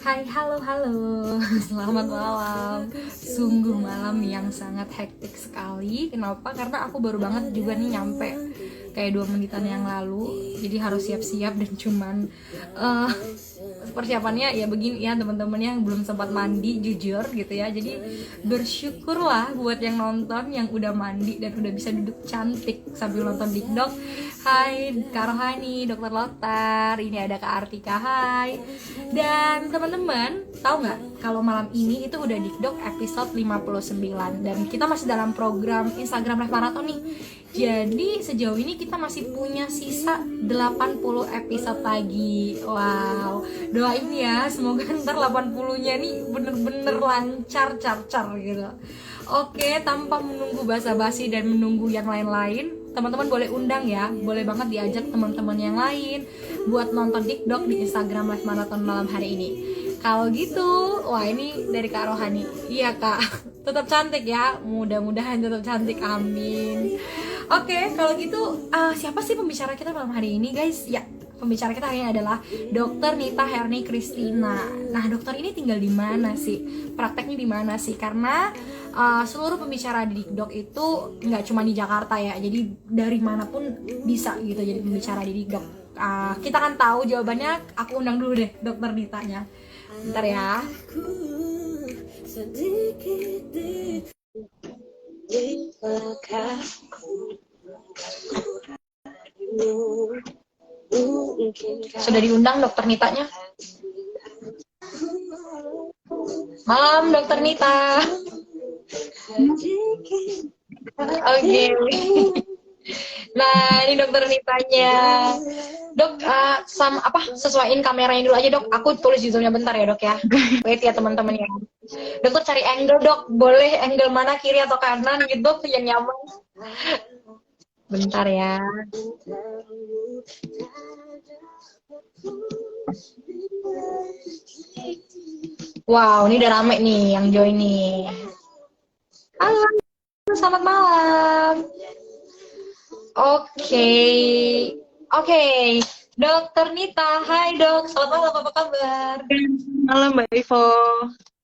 Hai, halo, halo. Selamat malam. Sungguh malam yang sangat hektik sekali. Kenapa? Karena aku baru banget juga nih nyampe kayak 2 menitan yang lalu. Jadi harus siap-siap dan cuman eh, persiapannya ya begini ya teman-teman yang belum sempat mandi jujur gitu ya. Jadi bersyukurlah buat yang nonton yang udah mandi dan udah bisa duduk cantik sambil nonton TikTok. Hai Kak Rohani, Dokter Lotar, ini ada Kak Artika, hai. Dan teman-teman, tahu nggak kalau malam ini itu udah TikTok episode 59 dan kita masih dalam program Instagram Live Marathon nih. Jadi sejauh ini kita masih punya sisa 80 episode lagi. Wow, doain ya semoga ntar 80-nya nih bener-bener lancar car gitu. Oke, tanpa menunggu basa-basi dan menunggu yang lain-lain, teman-teman boleh undang ya, boleh banget diajak teman-teman yang lain buat nonton TikTok di Instagram Live Marathon malam hari ini. Kalau gitu, wah ini dari Kak Rohani. Iya Kak, tetap cantik ya, mudah-mudahan tetap cantik, amin. Oke, kalau gitu siapa sih pembicara kita malam hari ini guys? Ya, pembicara kita hari ini adalah Dokter Nita Herni Christina. Nah, dokter ini tinggal di mana sih? Prakteknya di mana sih? Karena seluruh pembicara di Dikdok itu nggak cuma di Jakarta ya, jadi dari manapun bisa gitu jadi pembicara di Dikdok. Kita kan tahu jawabannya, aku undang dulu deh dokter Nitanya. Bentar ya. Sudah diundang dokter Nitanya? Malam dokter Nita. Oke. Nah, ini dokter Nitanya. Dok, sesuaiin kameranya dulu aja dok. Aku tulis judulnya bentar ya dok ya. Wait ya teman-teman ya. Dokter cari angle dok. Boleh angle mana, kiri atau kanan gitu dok, yang nyaman. Bentar ya. Wow, ini udah rame nih yang join nih. Halo, selamat malam. Oke, Dokter Nita, hai dok, selamat malam, apa kabar? Malam Mbak Ivo.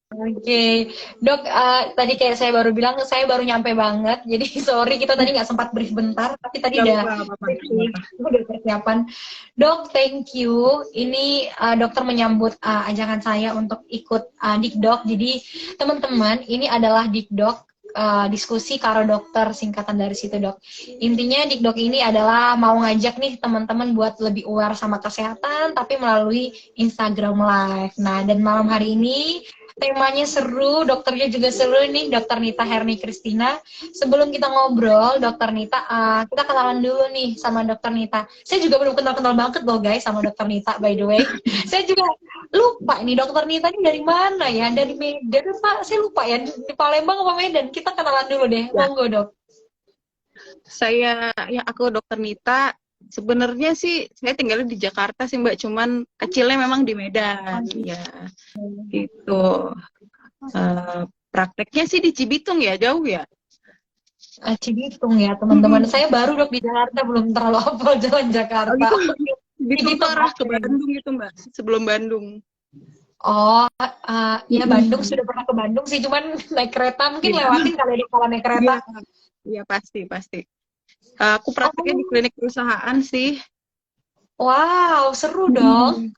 Oke, dok, tadi kayak saya baru bilang, saya baru nyampe banget, jadi sorry kita tadi nggak sempat brief bentar, tapi tadi udah persiapan. Dok, thank you. Ini dokter menyambut ajakan saya untuk ikut Dikdok. Jadi teman-teman, ini adalah Dikdok. Diskusi karo dokter, singkatan dari situ dok. Intinya Dikdok ini adalah mau ngajak nih teman-teman buat lebih aware sama kesehatan tapi melalui Instagram Live. Nah, dan malam hari ini temanya seru, dokternya juga seru nih, Dokter Nita Herni Christina. Sebelum kita ngobrol, Dokter Nita, kita kenalan dulu nih sama Dokter Nita. Saya juga belum kenal-kenal banget loh guys sama Dokter Nita, by the way. Saya juga lupa nih Dokter Nita ini dari mana ya? Dari Medan Pak? Saya lupa ya, di Palembang apa Medan? Kita kenalan dulu deh, monggo dok. Aku Dokter Nita. Sebenarnya sih saya tinggalnya di Jakarta sih Mbak, cuman kecilnya memang di Medan. Ya, gitu. Prakteknya sih di Cibitung ya, jauh ya. Cibitung ya teman-teman. Saya baru dok di Jakarta, belum terlalu hafal jalan Jakarta. Oh, gitu. Cibitung tuh arah ke Bandung gitu Mbak, sebelum Bandung. Oh, ya Bandung, sudah pernah ke Bandung sih, cuman naik kereta mungkin lewatin kali ya kalau naik kereta. Iya pasti. Aku prakteknya di klinik perusahaan sih. Wow, seru dong.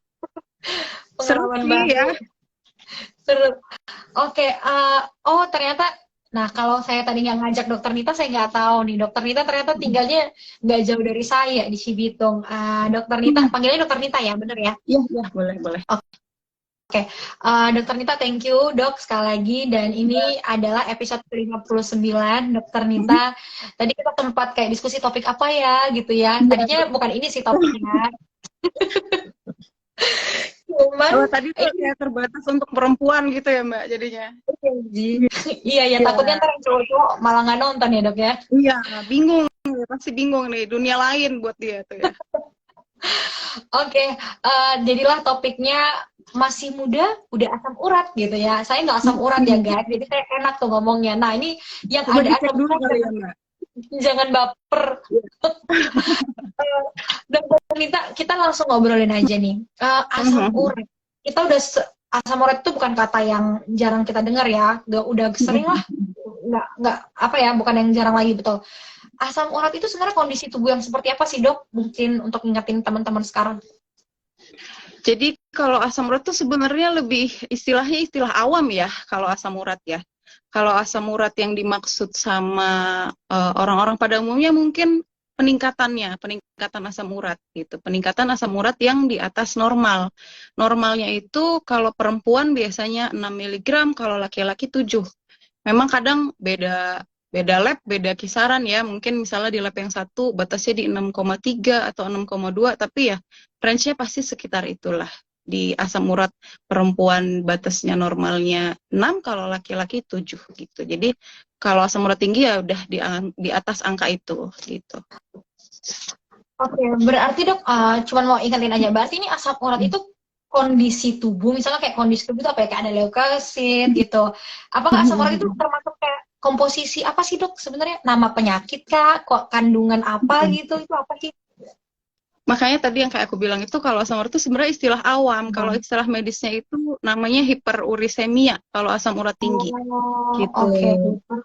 Seru sih ya. Seru. Oke, ternyata, nah kalau saya tadi nggak ngajak Dokter Nita, saya nggak tahu nih, Dokter Nita ternyata tinggalnya nggak jauh dari saya di Cibitung. Dokter Nita, panggilnya Dokter Nita ya, bener ya? Iya, boleh. Oke, Dokter Nita, thank you dok sekali lagi, dan ini adalah episode 59 Dokter Nita. Tadi kita sempat kayak diskusi topik apa ya gitu ya. Tadinya bukan ini sih topiknya. Cuman tadi tuh kayak terbatas untuk perempuan gitu ya Mbak jadinya. Iya ya, takutnya ntar yang cowok malah nggak nonton ya dok ya. Iya, bingung, pasti bingung nih, dunia lain buat dia tuh ya. Oke, jadilah topiknya masih muda, udah asam urat gitu ya. Saya nggak asam urat ya guys, jadi saya enak tuh ngomongnya. Nah ini yang Coba ada asam dulu urat, kali ya Mbak. Jangan baper. Dan kita langsung ngobrolin aja nih. Asam urat. Kita udah asam urat itu bukan kata yang jarang kita dengar ya, udah sering lah, nggak apa ya, bukan yang jarang lagi, betul. Asam urat itu sebenarnya kondisi tubuh yang seperti apa sih dok? Mungkin untuk ngingetin teman-teman sekarang. Jadi kalau asam urat tuh sebenarnya lebih istilahnya istilah awam ya kalau asam urat ya. Kalau asam urat yang dimaksud sama orang-orang pada umumnya mungkin peningkatan asam urat gitu. Peningkatan asam urat yang di atas normal. Normalnya itu kalau perempuan biasanya 6 mg, kalau laki-laki 7. Memang kadang beda lab, beda kisaran ya. Mungkin misalnya di lab yang satu batasnya di 6,3 atau 6,2, tapi ya range-nya pasti sekitar itulah. Di asam urat perempuan batasnya normalnya 6, kalau laki-laki 7 gitu. Jadi kalau asam urat tinggi ya udah di atas angka itu gitu. Oke, berarti dok, cuman mau ingetin aja, berarti ini asam urat itu kondisi tubuh, misalnya kayak kondisi tubuh itu apa ya, kayak ada leukosit gitu. Apakah asam urat itu termasuk kayak komposisi apa sih dok sebenarnya? Nama penyakit kah? Kok kandungan apa gitu? Itu apa sih? Makanya tadi yang kayak aku bilang itu kalau asam urat itu sebenarnya istilah awam. Kalau istilah medisnya itu namanya hiperurisemia kalau asam urat tinggi. Gitu. Oke.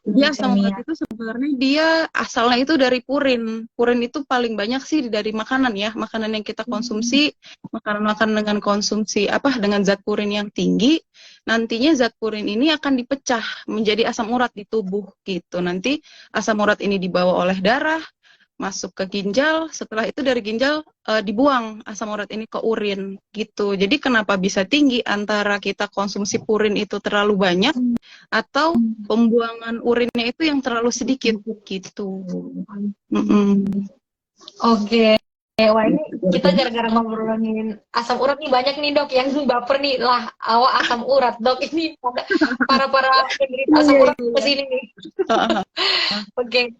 Jadi asam urat itu sebenarnya dia asalnya itu dari purin. Purin itu paling banyak sih dari makanan ya. Makanan yang kita konsumsi, makanan-makanan dengan konsumsi dengan zat purin yang tinggi, nantinya zat purin ini akan dipecah menjadi asam urat di tubuh gitu. Nanti asam urat ini dibawa oleh darah, masuk ke ginjal, setelah itu dari ginjal dibuang asam urat ini ke urin gitu. Jadi kenapa bisa tinggi antara kita konsumsi purin itu terlalu banyak atau pembuangan urinnya itu yang terlalu sedikit gitu. Oke. Wah ini kita gara-gara ngobrolin asam urat nih banyak nih dok yang baper nih lah, awak asam urat dok, ini para penderita asam urat kesini nih. Oke.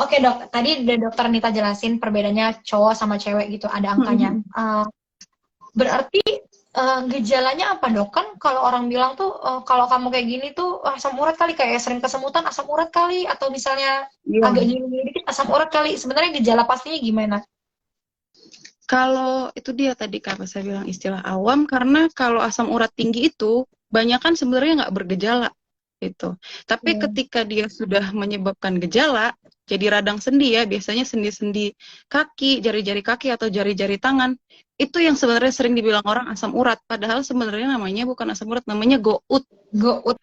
Oke dok, tadi udah dokter Nita jelasin perbedaannya cowok sama cewek gitu, ada angkanya. Berarti gejalanya apa dok? Kan kalau orang bilang tuh kalau kamu kayak gini tuh asam urat kali, kayak sering kesemutan asam urat kali, atau misalnya agak gini dikit asam urat kali. Sebenarnya gejala pastinya gimana? Kalau itu dia tadi kalau saya bilang istilah awam, karena kalau asam urat tinggi itu banyak kan sebenarnya nggak bergejala gitu. Tapi ketika dia sudah menyebabkan gejala, jadi radang sendi ya, biasanya sendi-sendi kaki, jari-jari kaki atau jari-jari tangan, itu yang sebenarnya sering dibilang orang asam urat. Padahal sebenarnya namanya bukan asam urat, namanya gout. Gout.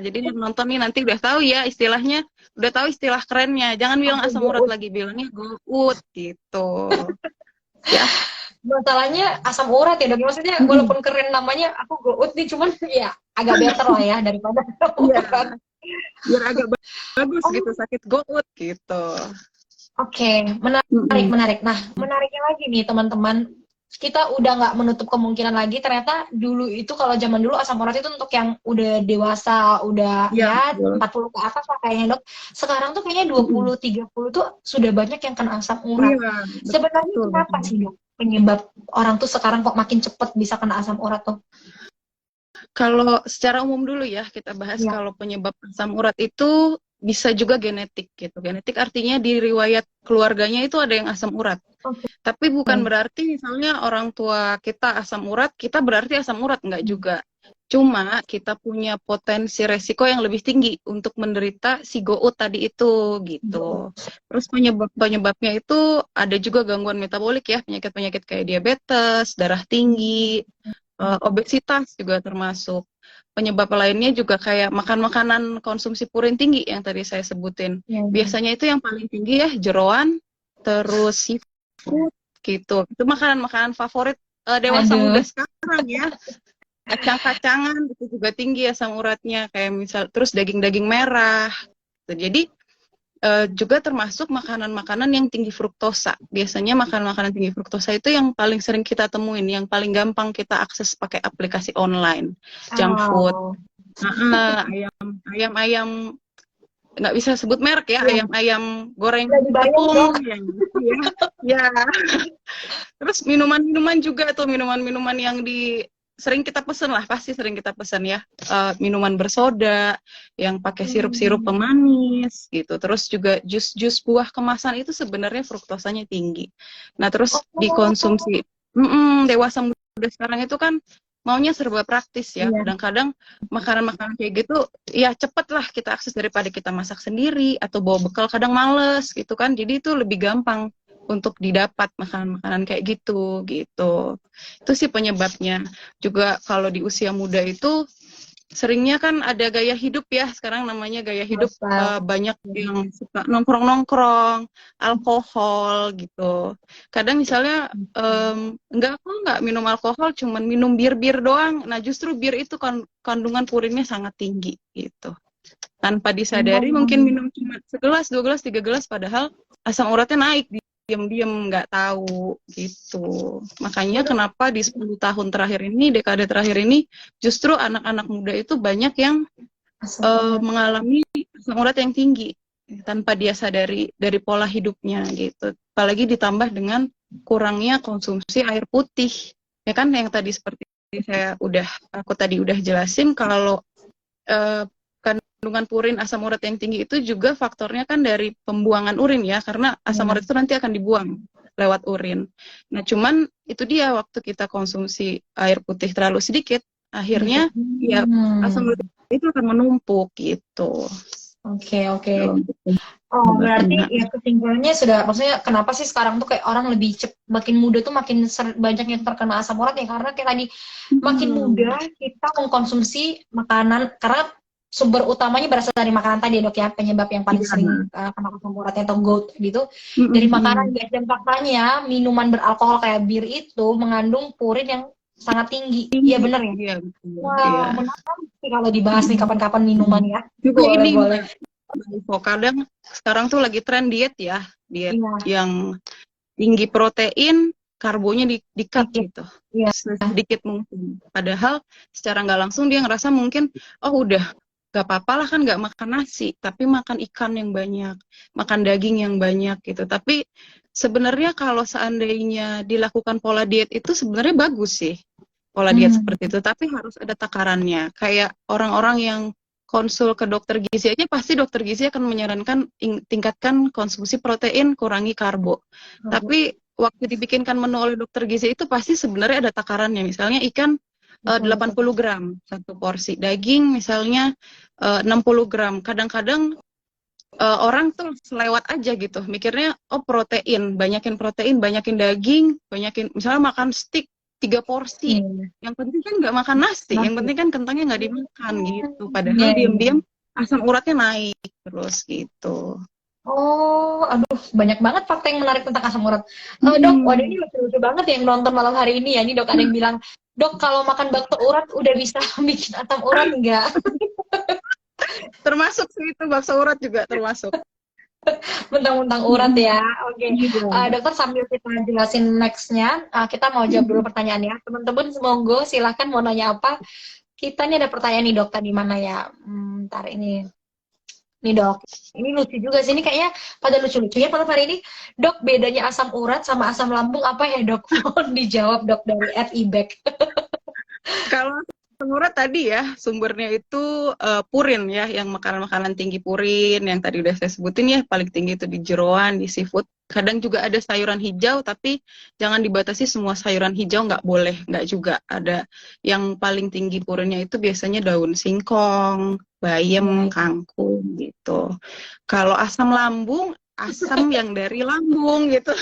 Jadi nonton nih nanti udah tahu ya istilahnya, udah tahu istilah kerennya. Jangan bilang asam urat lagi, bilangnya gout gitu. Ya. Masalahnya asam urat ya dok, maksudnya walaupun keren namanya, aku gout nih, cuman ya agak better lah ya daripada urat. Biar agak bagus gitu, sakit gout gitu. Oke, menarik. Nah, menariknya lagi nih teman-teman, kita udah nggak menutup kemungkinan lagi, ternyata dulu itu kalau zaman dulu asam urat itu untuk yang udah dewasa, udah ya 40 ke atas lah kayaknya dok. Sekarang tuh kayaknya 20-30 tuh sudah banyak yang kena asam urat. Sebenarnya kenapa sih dok penyebab orang tuh sekarang kok makin cepet bisa kena asam urat tuh? Kalau secara umum dulu ya kita bahas, kalau penyebab asam urat itu bisa juga genetik gitu. Genetik artinya di riwayat keluarganya itu ada yang asam urat. Tapi bukan berarti misalnya orang tua kita asam urat, kita berarti asam urat, enggak juga. Cuma kita punya potensi resiko yang lebih tinggi untuk menderita si gout tadi itu gitu. Terus penyebabnya itu ada juga gangguan metabolik ya, penyakit-penyakit kayak diabetes, darah tinggi, obesitas juga termasuk. Penyebab lainnya juga kayak makan makanan konsumsi purin tinggi yang tadi saya sebutin. Biasanya itu yang paling tinggi ya jeroan, terus seafood gitu. Itu makanan-makanan favorit dewasa muda sekarang ya. Kacang-kacangan itu juga tinggi asam uratnya, kayak misal terus daging-daging merah. Jadi juga termasuk makanan-makanan yang tinggi fruktosa. Biasanya makanan-makanan tinggi fruktosa itu yang paling sering kita temuin, yang paling gampang kita akses pakai aplikasi online. Junk food, ayam-ayam nggak bisa sebut merek ya, ayam-ayam goreng tepung, ya. Terus minuman-minuman juga tuh, minuman-minuman yang sering kita pesen lah, pasti sering kita pesen ya, minuman bersoda yang pakai sirup-sirup pemanis gitu. Terus juga jus-jus buah kemasan itu sebenarnya fruktosanya tinggi. Nah terus dikonsumsi dewasa muda muda sekarang itu kan maunya serba praktis ya. Iya. Kadang-kadang makanan-makanan kayak gitu ya cepet lah kita akses daripada kita masak sendiri atau bawa bekal, kadang males gitu kan. Jadi itu lebih gampang untuk didapat makanan-makanan kayak gitu gitu. Itu sih penyebabnya. Juga kalau di usia muda itu seringnya kan ada gaya hidup ya, sekarang namanya gaya hidup, Lifestyle. banyak yang suka nongkrong-nongkrong, alkohol gitu. Kadang misalnya enggak, aku nggak minum alkohol, cuman minum bir-bir doang. Nah justru bir itu kandungan purinnya sangat tinggi gitu. Tanpa disadari mungkin Hmm. minum cuma segelas, 2 gelas, 3 gelas, padahal asam uratnya naik, diam-diam nggak tahu gitu. Makanya kenapa di 10 tahun terakhir ini, dekade terakhir ini, justru anak-anak muda itu banyak yang Asam urat. mengalami asam urat yang tinggi tanpa dia sadari dari pola hidupnya gitu. Apalagi ditambah dengan kurangnya konsumsi air putih. Ya kan yang tadi seperti aku tadi udah jelasin kalau kandungan purin asam urat yang tinggi itu juga faktornya kan dari pembuangan urin ya, karena asam urat itu nanti akan dibuang lewat urin. Nah, cuman itu dia waktu kita konsumsi air putih terlalu sedikit, akhirnya ya asam urat itu akan menumpuk gitu. Oke, oke. Gitu. Oh, berarti Nah, ya kesimpulannya sudah, maksudnya kenapa sih sekarang tuh kayak orang lebih makin muda tuh makin banyak yang terkena asam urat ya, karena kayak tadi makin muda kita mengkonsumsi makanan, karena sumber utamanya berasal dari makanan tadi ya dok ya, penyebab yang paling sering kena asam uratnya atau gout gitu dari makanan guys, dan faktanya minuman beralkohol kayak bir itu mengandung purin yang sangat tinggi. Iya bener ya? iya betul. Iya. Wah, menarik sih kalau dibahas nih kapan-kapan minuman ya. Juga Boleh, ini boleh. Mbak, kadang sekarang tuh lagi tren diet ya, diet Iya, yang tinggi protein, karbonya di-cut sedikit. gitu, Iya. sedikit mungkin. Padahal secara nggak langsung dia ngerasa mungkin, oh udah gak apa-apa lah kan nggak makan nasi, tapi makan ikan yang banyak, makan daging yang banyak gitu. Tapi sebenarnya kalau seandainya dilakukan pola diet itu sebenarnya bagus sih, pola diet seperti itu. Tapi harus ada takarannya. Kayak orang-orang yang konsul ke dokter gizi aja, pasti dokter gizi akan menyarankan tingkatkan konsumsi protein, kurangi karbo. Tapi waktu dibikinkan menu oleh dokter gizi itu pasti sebenarnya ada takarannya. Misalnya ikan 80 gram satu porsi, daging misalnya 60 gram. Kadang-kadang orang tuh selewat aja gitu, mikirnya oh banyakin protein, daging, banyakin misalnya makan steak 3 porsi. Yang penting kan nggak makan nasi, yang penting kan kentangnya nggak dimakan gitu. Padahal diam-diam asam uratnya naik terus gitu. Oh, aduh, banyak banget fakta yang menarik tentang asam urat. Dok, waduh ini lucu-lucu banget yang nonton malam hari ini ya. Ini dok ada yang bilang, dok kalau makan bakso urat udah bisa bikin asam urat enggak? Termasuk sih itu, bakso urat juga termasuk. Mentang-mentang urat ya. Oke. Dokter sambil kita jelasin nextnya, kita mau jawab dulu pertanyaannya. Teman-teman semoga silahkan mau nanya apa. Kita nih ada pertanyaan nih dok, tadi mana ya? Ntar ini. Nih dok, ini lucu juga sih. Ini kayaknya pada lucu-lucu ya malam hari ini. Dok, bedanya asam urat sama asam lambung apa ya dok? Mohon dijawab dok dari @ibek. Kalau asam urat tadi ya, sumbernya itu purin ya, yang makanan-makanan tinggi purin, yang tadi udah saya sebutin ya, paling tinggi itu di jeroan, di seafood. Kadang juga ada sayuran hijau, tapi jangan dibatasi semua sayuran hijau, nggak boleh, nggak juga. Ada yang paling tinggi purinnya itu biasanya daun singkong, bayam, kangkung gitu. Kalau asam lambung, asam yang dari lambung gitu.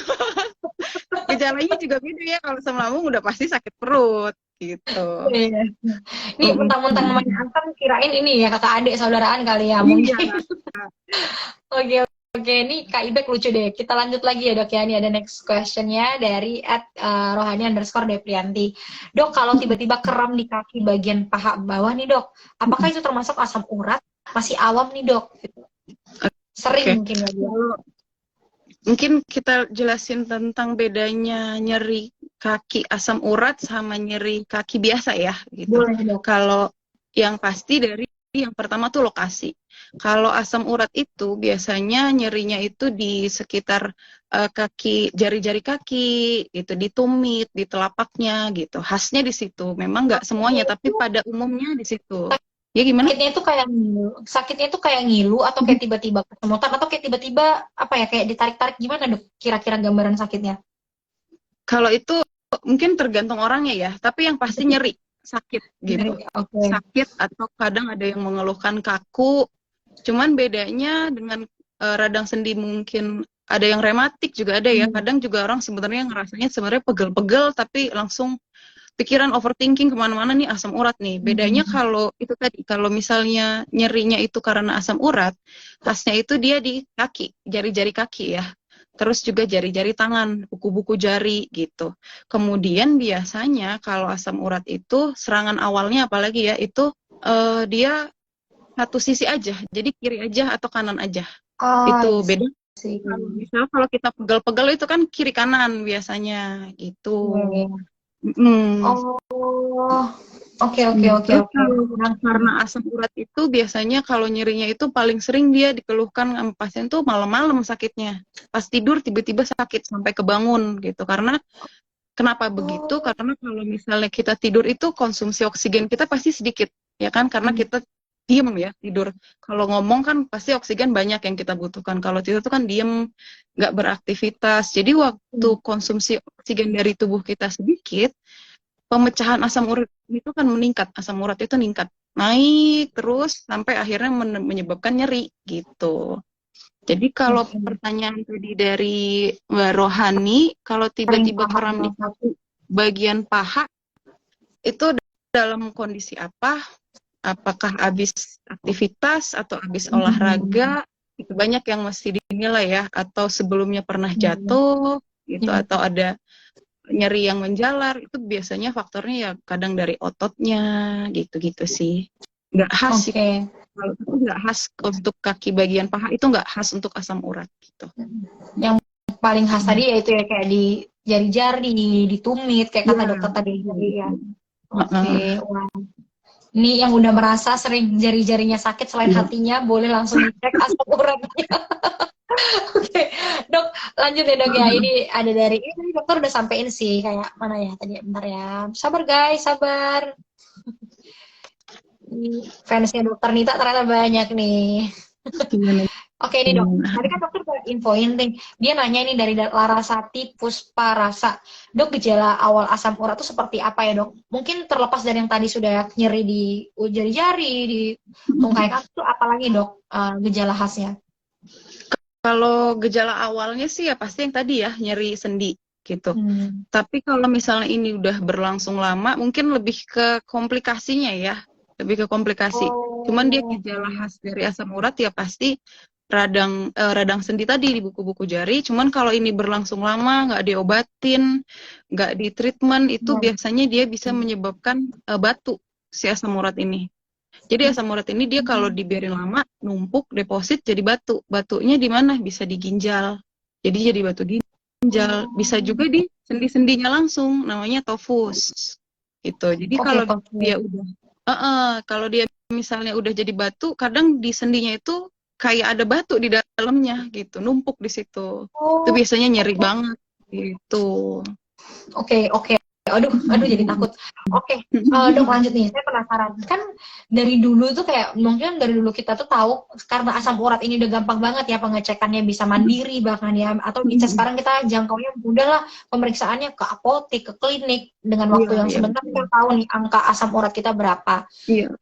Gejalanya juga beda ya, kalau asam lambung udah pasti sakit perut gitu. Ini mentang-mentang namanya asam, kirain ini ya kakak adik saudaraan kali ya mungkin. Oke, oke, ini Kak Ibek lucu deh. Kita lanjut lagi ya dok ya. Ini ada next questionnya dari @rohani_deprianti. Dok, kalau tiba-tiba kram di kaki bagian paha bawah nih dok, apakah itu termasuk asam urat? Masih awam nih dok. Sering mungkin ya dia. Mungkin kita jelasin tentang bedanya nyeri kaki asam urat sama nyeri kaki biasa ya gitu. Kalau yang pasti dari yang pertama tuh lokasi. Kalau asam urat itu biasanya nyerinya itu di sekitar kaki, jari-jari kaki, gitu, di tumit, di telapaknya gitu. Khasnya di situ. Memang nggak semuanya, tapi pada umumnya di situ. Ya gimana? Sakitnya itu kayak ngilu atau kayak tiba-tiba kesemutan atau kayak tiba-tiba apa ya, kayak ditarik-tarik, gimana dok? Kira-kira gambaran sakitnya? Kalau itu mungkin tergantung orangnya ya, tapi yang pasti nyeri, sakit gitu. Oke. Sakit atau kadang ada yang mengeluhkan kaku. Cuman bedanya dengan radang sendi mungkin ada yang rematik juga ada ya. Kadang juga orang sebenarnya ngerasanya sebenarnya pegel-pegel tapi langsung pikiran overthinking kemana-mana nih asam urat nih. Bedanya kalau itu tadi, kalau misalnya nyerinya itu karena asam urat, khasnya itu dia di kaki, jari-jari kaki ya. Terus juga jari-jari tangan, buku-buku jari gitu. Kemudian biasanya kalau asam urat itu serangan awalnya apalagi ya itu dia satu sisi aja, jadi kiri aja atau kanan aja. Itu beda. Kalau kita pegel-pegel itu kan kiri kanan biasanya gitu. Oke. Karena asam urat itu biasanya kalau nyerinya itu paling sering dia dikeluhkan sama pasien tuh malam-malam sakitnya. Pas tidur tiba-tiba sakit sampai kebangun gitu. Karena kenapa begitu? Karena kalau misalnya kita tidur itu konsumsi oksigen kita pasti sedikit, ya kan? Karena kita diem ya tidur. Kalau ngomong kan pasti oksigen banyak yang kita butuhkan. Kalau tidur itu kan diem, nggak beraktivitas. Jadi waktu konsumsi oksigen dari tubuh kita sedikit, pemecahan asam urat itu kan meningkat. Asam urat itu meningkat, naik terus sampai akhirnya menyebabkan nyeri gitu. Jadi kalau pertanyaan tadi dari Mbak Rohani, kalau tiba-tiba kram di satu bagian paha, itu dalam kondisi apa? Apakah habis aktivitas atau habis olahraga? Itu banyak yang mesti dinilai ya. Atau sebelumnya pernah jatuh, gitu. Atau ada nyeri yang menjalar, itu biasanya faktornya ya kadang dari ototnya, gitu-gitu sih. Nggak khas sih. Kalau itu nggak khas untuk kaki bagian paha, itu nggak khas untuk asam urat gitu. Yang paling khas tadi yaitu ya kayak di jari-jari, di tumit, kayak kata dokter tadi ya. Oke. Wah. Ini yang udah merasa sering jari-jarinya sakit selain hatinya, boleh langsung dicek asam uratnya. Oke, Dok, lanjut ya Dok ya. Ini ada dari ini dokter udah sampein sih kayak mana ya tadi, bentar ya. Sabar guys, sabar. Fansnya dokter Nita ternyata banyak nih. Oke ini Dok, tadi kan dokter udah infoin nih. Dia nanya ini dari Larasati Pusparasa. Dok, gejala awal asam urat itu seperti apa ya Dok? Mungkin terlepas dari yang tadi sudah nyeri di jari-jari, di tungkai kaki itu apalagi Dok gejala khasnya? Kalau gejala awalnya sih ya pasti yang tadi ya, nyeri sendi gitu. Tapi kalau misalnya ini udah berlangsung lama, mungkin lebih ke komplikasinya ya, lebih ke komplikasi. Cuman dia gejala khas dari asam urat ya pasti radang sendi tadi di buku-buku jari. Cuman kalau ini berlangsung lama, nggak diobatin, nggak di treatment, itu biasanya dia bisa menyebabkan batu si asam urat ini. Jadi asam urat ini dia kalau dibiarin lama, numpuk, deposit jadi batu. Batunya di mana? Bisa di ginjal. Jadi jadi batu ginjal. Bisa juga di sendi-sendinya langsung, namanya tofus. Gitu. Jadi kalau dia kalau dia misalnya udah jadi batu, kadang di sendinya itu kayak ada batu di dalamnya gitu, numpuk di situ. Itu biasanya nyeri banget gitu. Oke. Aduh jadi takut. Oke, Dok lanjut nih. Saya penasaran. Kan dari dulu tuh kayak mungkin dari dulu kita tuh tahu karena asam urat ini udah gampang banget ya pengecekannya, bisa mandiri bahkan ya, atau bisa sekarang kita jangkaunya mudah lah, pemeriksaannya ke apotek, ke klinik dengan waktu yang sebentar kita tahu nih angka asam urat kita berapa.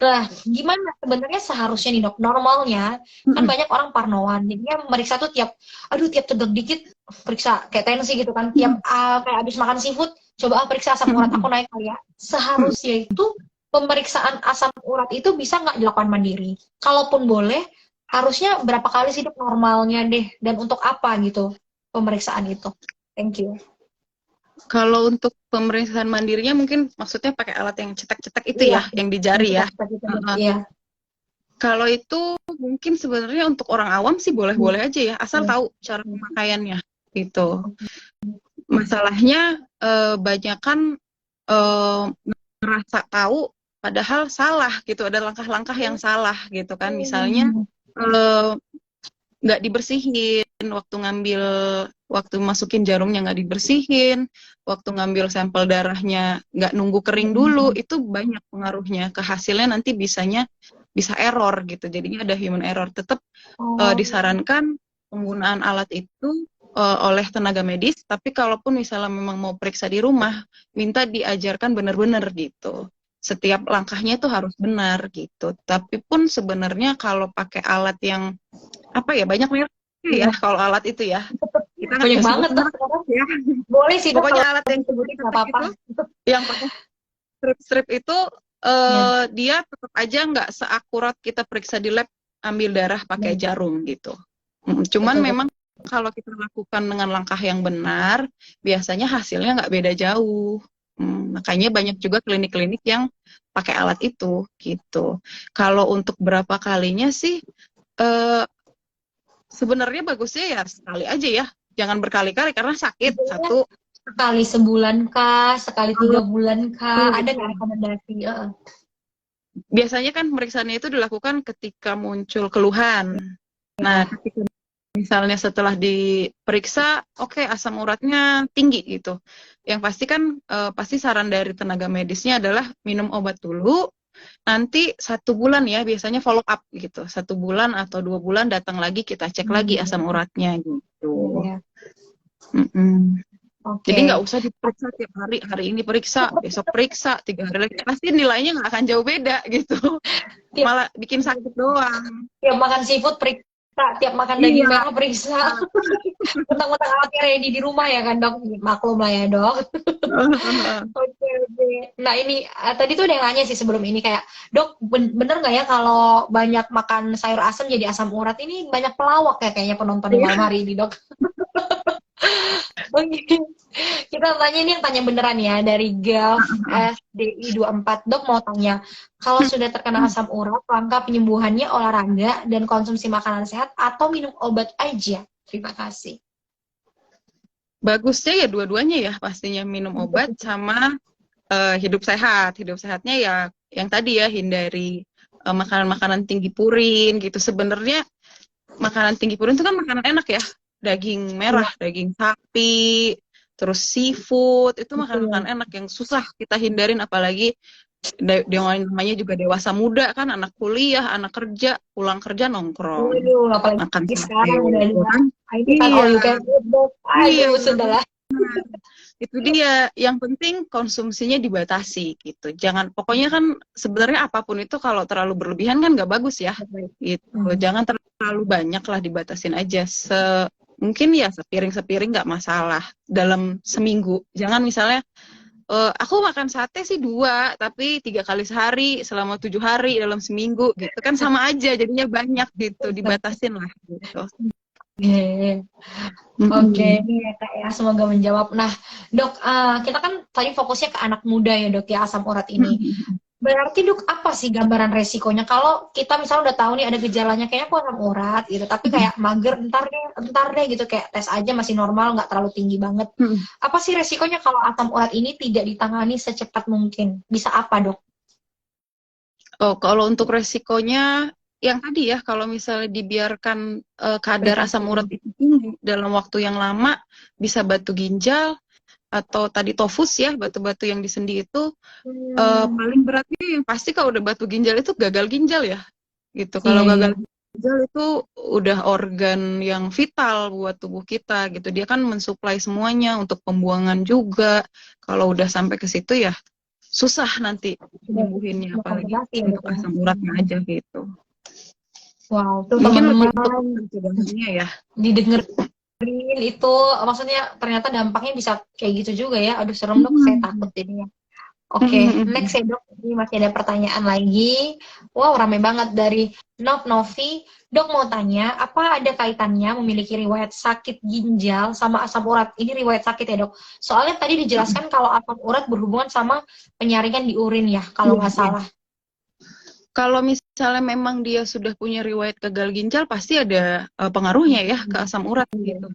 Nah, gimana sebenarnya seharusnya nih Dok? Normalnya kan banyak orang parnoan. Jadinya meriksa tuh tiap tegak dikit periksa kayak tensi gitu kan, tiap kayak habis makan seafood coba periksa asam urat aku naik kali ya. Seharusnya itu pemeriksaan asam urat itu bisa nggak dilakukan mandiri? Kalaupun boleh, harusnya berapa kali sih Dok normalnya deh, dan untuk apa gitu pemeriksaan itu? Thank you. Kalau untuk pemeriksaan mandirinya mungkin maksudnya pakai alat yang cetak-cetak itu ya, yang di jari ya. Kalau itu mungkin sebenarnya untuk orang awam sih boleh-boleh aja ya, asal tahu cara pemakaiannya gitu. Masalahnya banyak kan ngerasa tahu padahal salah gitu, ada langkah-langkah yang salah gitu kan. Misalnya nggak dibersihin waktu masukin jarumnya, nggak dibersihin, waktu ngambil sampel darahnya nggak nunggu kering dulu, itu banyak pengaruhnya ke hasilnya, nanti bisa error gitu, jadinya ada human error. Tetap disarankan penggunaan alat itu oleh tenaga medis, tapi kalaupun misalnya memang mau periksa di rumah, minta diajarkan benar-benar gitu. Setiap langkahnya itu harus benar gitu. Tapi pun sebenarnya kalau pakai alat yang apa ya, banyak merek ya kalau alat itu ya. Kita nggak Banyak bisa banget sebut tuh. merek ya. Boleh sih Dok Pokoknya kalau alat yang disebutin nggak cetek apa-apa. itu, yang pakai strip-strip itu Ya. dia tetap aja nggak seakurat kita periksa di lab ambil darah pakai jarum gitu. Cuman Betul, memang kalau kita lakukan dengan langkah yang benar, biasanya hasilnya nggak beda jauh. Makanya banyak juga klinik-klinik yang pakai alat itu gitu. Kalau untuk berapa kalinya sih, eh, sebenarnya bagusnya ya sekali aja ya, jangan berkali-kali karena sakit betul. satu. Sekali sebulan kah, sekali 3 bulan kah, ada Gitu. nggak rekomendasi? Biasanya kan pemeriksaannya itu dilakukan ketika muncul keluhan. Nah, Ya. ketika misalnya setelah diperiksa, oke, asam uratnya tinggi gitu. Yang pasti kan pasti saran dari tenaga medisnya adalah minum obat dulu. Nanti 1 bulan ya, biasanya follow up gitu. 1 bulan atau 2 bulan datang lagi kita cek lagi asam uratnya gitu. Ya. Mm-mm. Jadi nggak Oke. usah diperiksa tiap hari, hari ini periksa, besok periksa, 3 hari lagi. Pasti nilainya nggak akan jauh beda gitu. Tiap, Malah bikin sakit doang. tiap makan seafood periksa, tiap makan daging Iya. merah periksa. Mentang-mentang alatnya ready di rumah ya kan Dok? Maklum lah ya Dok. Oke, oke. Nah ini tadi tuh ada yang nanya sih sebelum ini kayak, Dok bener nggak ya kalau banyak makan sayur asam jadi asam urat? Ini banyak pelawak ya kayaknya penonton di malam hari ini Dok. Oke. Kita tanya ini yang tanya beneran ya dari Gav SDI 24. Dok mau tanya, kalau sudah terkena asam urat, langkah penyembuhannya olahraga dan konsumsi makanan sehat atau minum obat aja? Terima kasih. Bagusnya ya dua-duanya ya, pastinya minum obat sama hidup sehat. Hidup sehatnya ya yang tadi ya, hindari makanan-makanan tinggi purin gitu. Sebenarnya makanan tinggi purin itu kan makanan enak ya. Daging merah, daging sapi, terus seafood, itu makanan enak yang susah kita hindarin, apalagi namanya juga dewasa muda kan, anak kuliah, anak kerja, pulang kerja nongkrong, Waduh, makan apalagi sate, sekarang udah ada kan? ini kan Iya, all you can eat, Dok. iya, Aduh, sudahlah. itu dia. Yang penting konsumsinya dibatasi gitu. Jangan, pokoknya kan sebenarnya apapun itu kalau terlalu berlebihan kan nggak bagus ya. Gitu. Jangan terlalu banyak lah, dibatasin aja. Mungkin ya sepiring-sepiring nggak masalah dalam seminggu. Jangan misalnya aku makan sate sih 2, tapi 3 kali sehari selama 7 hari dalam seminggu gitu kan, sama aja jadinya banyak gitu. Dibatasin lah gitu. Oke, ini ya Kak ya, semoga menjawab. Nah, Dok, kita kan tadi fokusnya ke anak muda ya Dok ya, asam urat ini. Berarti Dok, apa sih gambaran resikonya? Kalau kita misalnya udah tahu nih ada gejalanya, kayaknya aku asam urat gitu, tapi kayak mager, entar deh gitu, kayak tes aja masih normal, nggak terlalu tinggi banget. Apa sih resikonya kalau asam urat ini tidak ditangani secepat mungkin? Bisa apa Dok? Oh, kalau untuk resikonya yang tadi ya, kalau misalnya dibiarkan kadar asam urat itu tinggi dalam waktu yang lama, bisa batu ginjal atau tadi tofus ya, batu-batu yang di sendi itu. Paling beratnya yang pasti kalau udah batu ginjal itu gagal ginjal ya, gitu. Kalau gagal ginjal itu udah organ yang vital buat tubuh kita gitu. Dia kan mensuplai semuanya untuk pembuangan juga. Kalau udah sampai ke situ ya susah nanti nyembuhinnya, apalagi untuk asam uratnya aja gitu. Wow, tuh Mungkin lebih teman-teman untuk pencegahannya ya. didengerin itu, maksudnya ternyata dampaknya bisa kayak gitu juga ya. Aduh serem Dok, saya takut jadinya. Oke, next ya Dok, ini masih ada pertanyaan lagi. Wow, rame banget dari Novi. Dok mau tanya, apa ada kaitannya memiliki riwayat sakit ginjal sama asam urat? Ini riwayat sakit ya Dok. Soalnya tadi dijelaskan kalau asam urat berhubungan sama penyaringan di urin ya, kalau nggak salah. Kalau misalnya memang dia sudah punya riwayat gagal ginjal, pasti ada pengaruhnya ya ke asam urat gitu.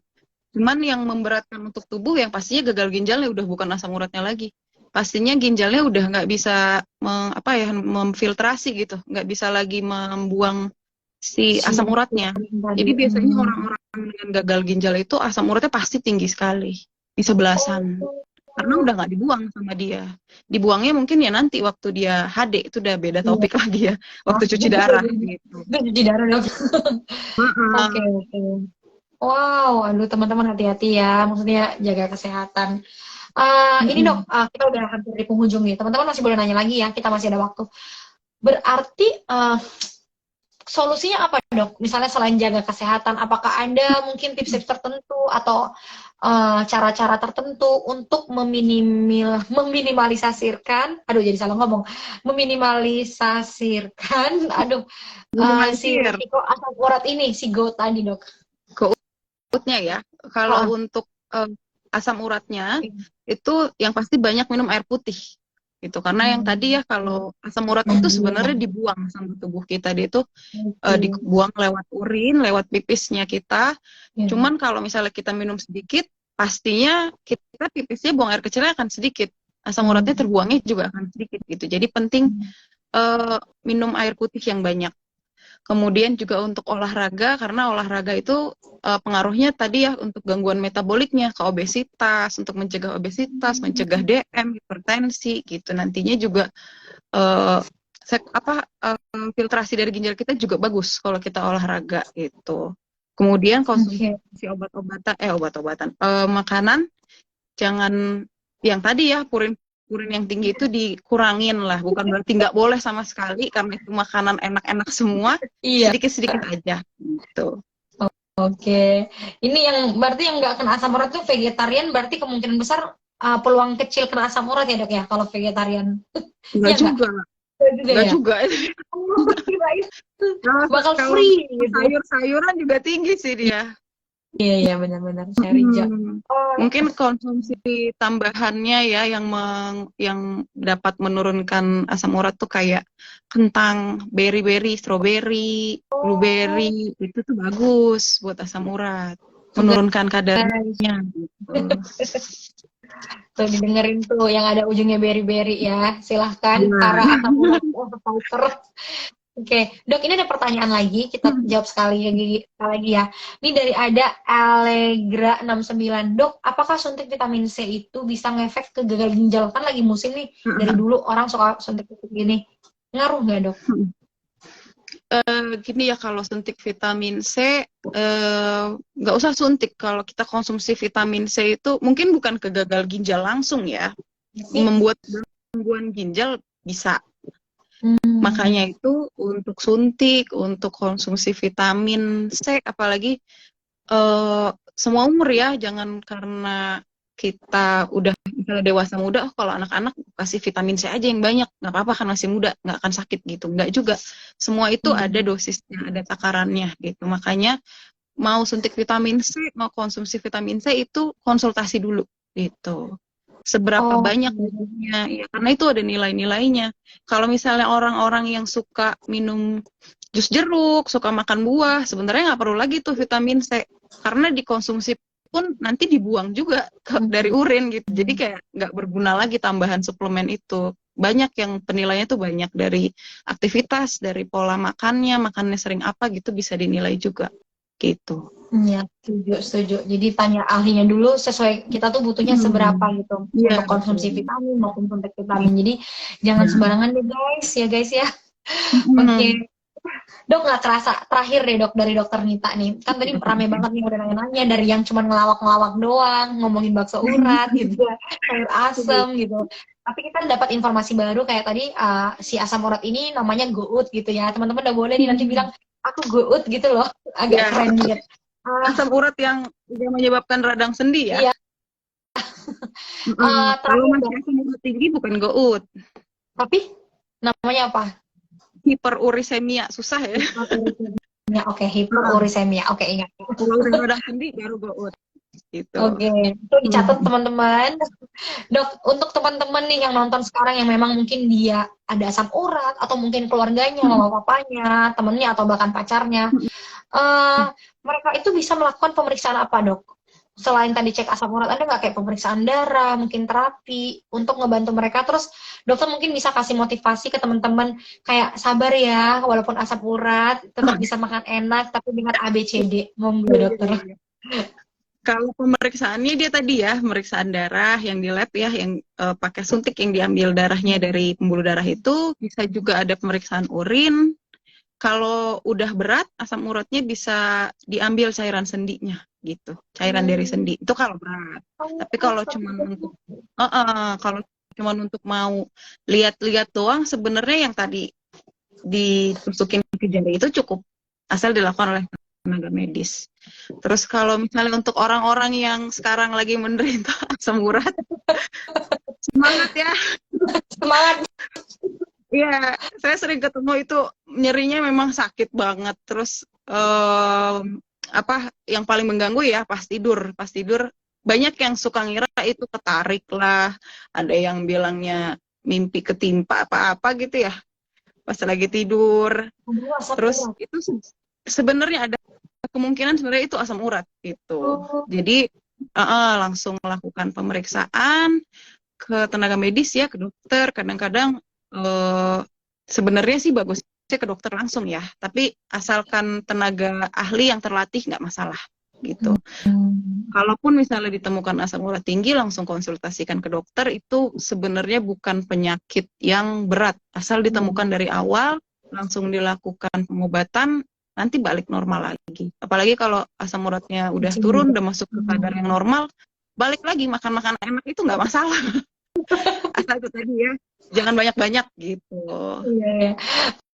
Cuman yang memberatkan untuk tubuh yang pastinya gagal ginjalnya udah bukan asam uratnya lagi. Pastinya ginjalnya udah nggak bisa memfiltrasi gitu, nggak bisa lagi membuang si asam uratnya. Jadi biasanya orang-orang dengan gagal ginjal itu asam uratnya pasti tinggi sekali, bisa belasan. Karena udah nggak dibuang sama dia. Dibuangnya mungkin ya nanti waktu dia HD, itu udah beda topik lagi ya. Waktu cuci darah gitu. Cuci darah Dok. Oke. Wow, aduh teman-teman hati-hati ya. Maksudnya jaga kesehatan. Ini dok, Mm-mm. kita udah hampir di penghujung nih. Teman-teman masih boleh nanya lagi ya. Kita masih ada waktu. Berarti solusinya apa dok? Misalnya selain jaga kesehatan, apakah ada mungkin tips-tips tertentu atau cara-cara tertentu untuk meminimalisasikan, aduh jadi salah ngomong, meminimalisasikan, aduh, si Minimalisir resiko asam urat ini, si GOAT tadi dok. goutnya ya. Kalau Oh, untuk asam uratnya itu yang pasti banyak minum air putih gitu. Karena yang tadi ya kalau asam urat itu sebenarnya membuang. dibuang sama tubuh kita, dia itu Oke. dibuang lewat urin, lewat pipisnya kita. Ya. Cuman kalau misalnya kita minum sedikit, pastinya kita pipisnya buang air kecilnya akan sedikit. Asam uratnya Hmm. terbuangnya juga akan sedikit gitu. Jadi penting minum air putih yang banyak. Kemudian juga untuk olahraga, karena olahraga itu pengaruhnya tadi ya untuk gangguan metaboliknya, ke obesitas, untuk mencegah obesitas, mencegah DM, hipertensi gitu. Nantinya juga eh, filtrasi dari ginjal kita juga bagus kalau kita olahraga gitu. Kemudian Oke. konsumsi obat-obatan, makanan jangan yang tadi ya purin purin yang tinggi itu dikurangin lah, bukan berarti nggak boleh sama sekali karena itu makanan enak-enak semua, Iya. sedikit-sedikit aja gitu. Oke. Ini yang berarti yang nggak kena asam urat tuh vegetarian, berarti kemungkinan besar peluang kecil kena asam urat ya dok ya kalau vegetarian. Nggak Iya nggak? juga, Nggak juga nggak ya? juga. Oh, kirain Kalau bakal kalau free gitu. sayur-sayuran juga tinggi sih dia. Iya iya benar-benar saya Rija. Hmm. Mungkin konsumsi tambahannya ya yang dapat menurunkan asam urat tuh kayak kentang, berry-berry, strawberry, Oh, blueberry, itu tuh bagus buat asam urat, sugar menurunkan guys. kadarnya gitu. Tuh didengerin tuh yang ada ujungnya berry-berry ya. Silahkan para Nah. asam urat fighter. Oke, dok ini ada pertanyaan lagi, kita jawab sekali lagi ya. Ini dari ada Allegra 69. Dok, apakah suntik vitamin C itu bisa ngefek ke gagal ginjal? Kan lagi musim nih, dari dulu orang suka suntik-suntik gini. Ngaruh nggak dok? Gini ya, kalau suntik vitamin C nggak usah suntik. Kalau kita konsumsi vitamin C itu mungkin bukan ke gagal ginjal langsung ya, membuat gangguan ginjal bisa. Makanya itu untuk suntik, untuk konsumsi vitamin C, apalagi semua umur ya, jangan karena kita udah misalnya dewasa muda, oh kalau anak-anak kasih vitamin C aja yang banyak, nggak apa-apa kan masih muda, nggak akan sakit gitu. Nggak juga. Semua itu ada dosisnya, ada takarannya gitu. Makanya mau suntik vitamin C, mau konsumsi vitamin C itu konsultasi dulu gitu. Seberapa Oh, banyak butuhnya, ya karena itu ada nilai-nilainya. Kalau misalnya orang-orang yang suka minum jus jeruk, suka makan buah, sebenarnya nggak perlu lagi tuh vitamin C, karena dikonsumsi pun nanti dibuang juga dari urin gitu. Jadi kayak nggak berguna lagi tambahan suplemen itu. Banyak yang penilaiannya tuh banyak dari aktivitas, dari pola makannya sering apa gitu bisa dinilai juga gitu. ya, setuju, setuju. Jadi tanya ahlinya dulu sesuai kita tuh butuhnya seberapa gitu Iya, untuk betul. konsumsi vitamin maupun suntik vitamin. Jadi jangan Ya. sembarangan deh guys ya. Hmm. Oke. Dok nggak kerasa terakhir deh dok dari dokter Nita nih kan tadi rame banget nih udah nanya-nanya dari yang cuma ngelawak-ngelawak doang ngomongin bakso urat gitu ya sayur asem gitu tapi kita dapat informasi baru kayak tadi si asam urat ini namanya gout gitu ya teman-teman udah boleh nih nanti bilang aku gout gitu loh agak Ya, keren gitu. asam urat yang menyebabkan radang sendi ya. Iya Kalau terakhir masih dok asam urat tinggi bukan gout, tapi namanya apa hiperurisemia, susah ya. hiperurisemia oke Heeh. hiperurisemia oke ingat. Kalau udah radang sendi baru gout gitu. Oke, itu dicatat teman-teman. Dok, untuk teman-teman nih yang nonton sekarang yang memang mungkin dia ada asam urat atau mungkin keluarganya, mama papanya, temennya atau bahkan pacarnya, eh mereka itu bisa melakukan pemeriksaan apa, Dok? Selain tadi cek asam urat, ada nggak kayak pemeriksaan darah, mungkin terapi untuk ngebantu mereka? Terus dokter mungkin bisa kasih motivasi ke teman-teman kayak sabar ya, walaupun asam urat tetap bisa makan enak, tapi dengan ABCD. Monggo, Iya, dokter. iya, iya. Kalau pemeriksaannya dia tadi ya, pemeriksaan darah yang di lab ya, yang pakai suntik yang diambil darahnya dari pembuluh darah itu, bisa juga ada pemeriksaan urin. Kalau udah berat, asam uratnya bisa diambil cairan sendinya. gitu, cairan dari sendi. Itu kalau berat. Tapi kalau cuman untuk kalau cuman untuk mau lihat-lihat doang, sebenarnya yang tadi ditusukin ke jari itu cukup, asal dilakukan oleh tenaga medis. Terus kalau misalnya untuk orang-orang yang sekarang lagi menderita asam urat, semangat ya. Semangat. Iya, saya sering ketemu itu nyerinya memang sakit banget. Terus apa yang paling mengganggu ya pas tidur. Pas tidur banyak yang suka ngira itu ketarik lah, ada yang bilangnya mimpi ketimpa apa-apa gitu ya pas lagi tidur. Aduh, asam Terus urat. itu sebenarnya ada kemungkinan sebenarnya itu asam urat gitu. Oh, Jadi langsung melakukan pemeriksaan ke tenaga medis ya, ke dokter. Kadang-kadang sebenarnya sih bagusnya ke dokter langsung ya, tapi asalkan tenaga ahli yang terlatih nggak masalah gitu. Kalaupun misalnya ditemukan asam urat tinggi, langsung konsultasikan ke dokter. Itu sebenarnya bukan penyakit yang berat, asal ditemukan dari awal, langsung dilakukan pengobatan, nanti balik normal lagi. Apalagi kalau asam uratnya udah turun, udah masuk ke kadar yang normal, balik lagi makan makanan enak itu nggak masalah. Asal itu tadi ya, jangan banyak-banyak gitu. iya, iya.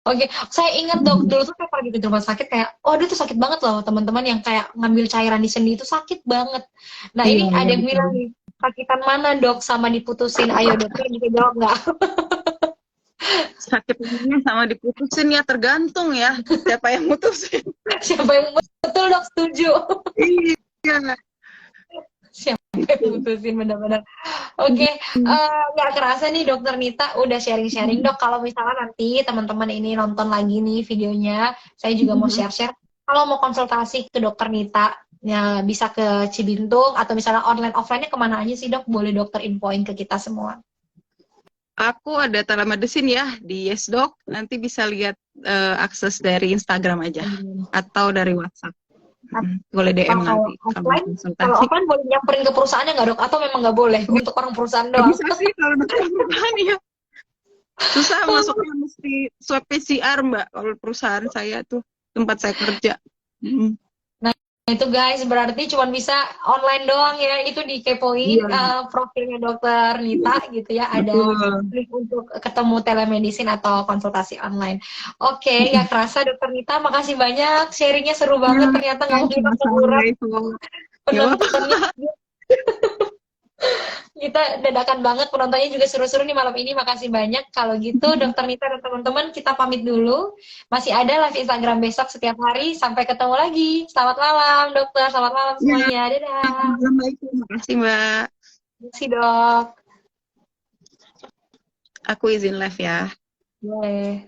Oke, saya ingat dok, dulu tuh saya pergi ke rumah sakit kayak, oh itu sakit banget loh teman-teman yang kayak ngambil cairan di sendi itu sakit banget. Nah Iya, ini iya ada yang betul. bilang nih, sakitan mana dok sama diputusin? Ayo dokter bisa jawab nggak? Sakit ininya sama diputusin ya tergantung ya siapa yang mutusin. Siapa yang betul dok setuju? Iya. Siapa yang mutusin benar-benar? Oke, nggak kerasa nih dokter Nita udah sharing-sharing dok. Kalau misalnya nanti teman-teman ini nonton lagi nih videonya, saya juga mau share-share. Kalau mau konsultasi ke dokter Nita, ya bisa ke Cibintung atau misalnya online offline-nya kemana aja sih dok? Boleh dokter infoin ke kita semua. Aku ada telemedicine ya di YesDoc. Nanti bisa lihat akses dari Instagram aja atau dari WhatsApp. Boleh DM Kalau nanti kalau offline, kalau konsultasi. offline boleh nyamperin ke perusahaannya nggak dok? Atau memang nggak boleh untuk orang perusahaan doang? Bisa sih kalau dokter perusahaan ya. Susah masuknya, mesti swab PCR Mbak kalau perusahaan saya tuh tempat saya kerja. Nah itu guys, berarti cuma bisa online doang ya. Itu dikepoin Iya, profilnya dokter Nita gitu ya. Ada betul. link untuk ketemu telemedicine atau konsultasi online. Oke, ya kerasa dokter Nita, makasih banyak. Sharingnya seru banget. Ternyata Ya, ngomongin asam sama-sama urat. itu. Gak apa-apa. Penontonnya kita dadakan banget. Penontonnya juga seru-seru nih malam ini. Makasih banyak. Kalau gitu dokter Nita dan teman-teman kita pamit dulu. Masih ada live Instagram besok setiap hari. Sampai ketemu lagi. Selamat malam dokter. Selamat malam Ya, semuanya. Dadah. Assalamualaikum. Makasih Mbak. Terima kasih dok. Aku izin live ya. Boleh.